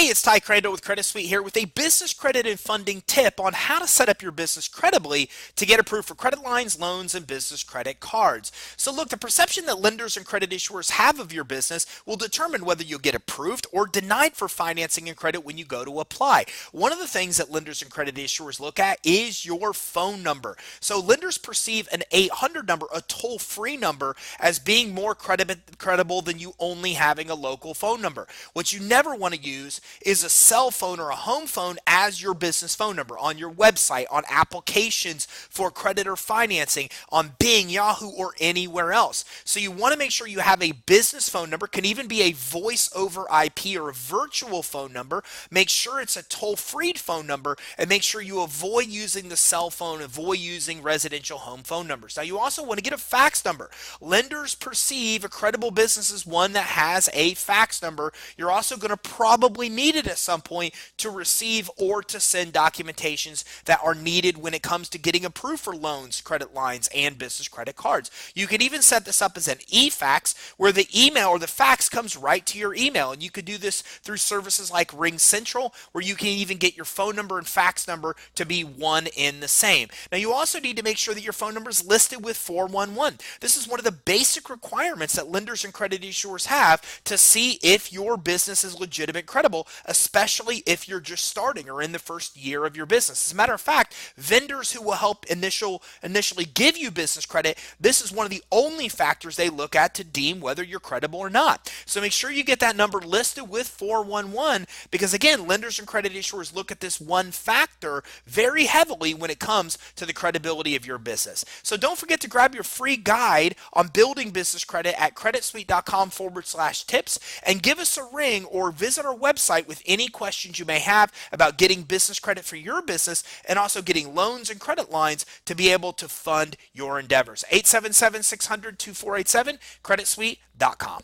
Hey, it's Ty Crandall with Credit Suite here with a business credit and funding tip on how to set up your business credibly to get approved for credit lines, loans, and business credit cards. So look, the perception that lenders and credit issuers have of your business will determine whether you'll get approved or denied for financing and credit when you go to apply. One of the things that lenders and credit issuers look at is your phone number. So lenders perceive an 800 number, a toll-free number, as being more credible than you only having a local phone number. What you never want to use is a cell phone or a home phone as your business phone number on your website, on applications for credit or financing, on Bing, Yahoo, or anywhere else. So you want to make sure you have a business phone number, can even be a voice over IP or a virtual phone number. Make sure it's a toll-free phone number, and make sure you avoid using the cell phone, avoid using residential home phone numbers. Now you also want to get a fax number. Lenders perceive a credible business as one that has a fax number. You're also going to probably need it at some point to receive or to send documentations that are needed when it comes to getting approved for loans, credit lines, and business credit cards. You can even set this up as an e-fax where the email or the fax comes right to your email, and you could do this through services like Ring Central, where you can even get your phone number and fax number to be one in the same. Now you also need to make sure that your phone number is listed with 411. This is one of the basic requirements that lenders and credit issuers have to see if your business is legitimate, credible, especially if you're just starting or in the first year of your business. As a matter of fact, vendors who will help initially give you business credit, this is one of the only factors they look at to deem whether you're credible or not. So make sure you get that number listed with 411, because again, lenders and credit issuers look at this one factor very heavily when it comes to the credibility of your business. So don't forget to grab your free guide on building business credit at creditsuite.com/tips, and give us a ring or visit our website with any questions you may have about getting business credit for your business and also getting loans and credit lines to be able to fund your endeavors. 877-600-2487, creditsuite.com.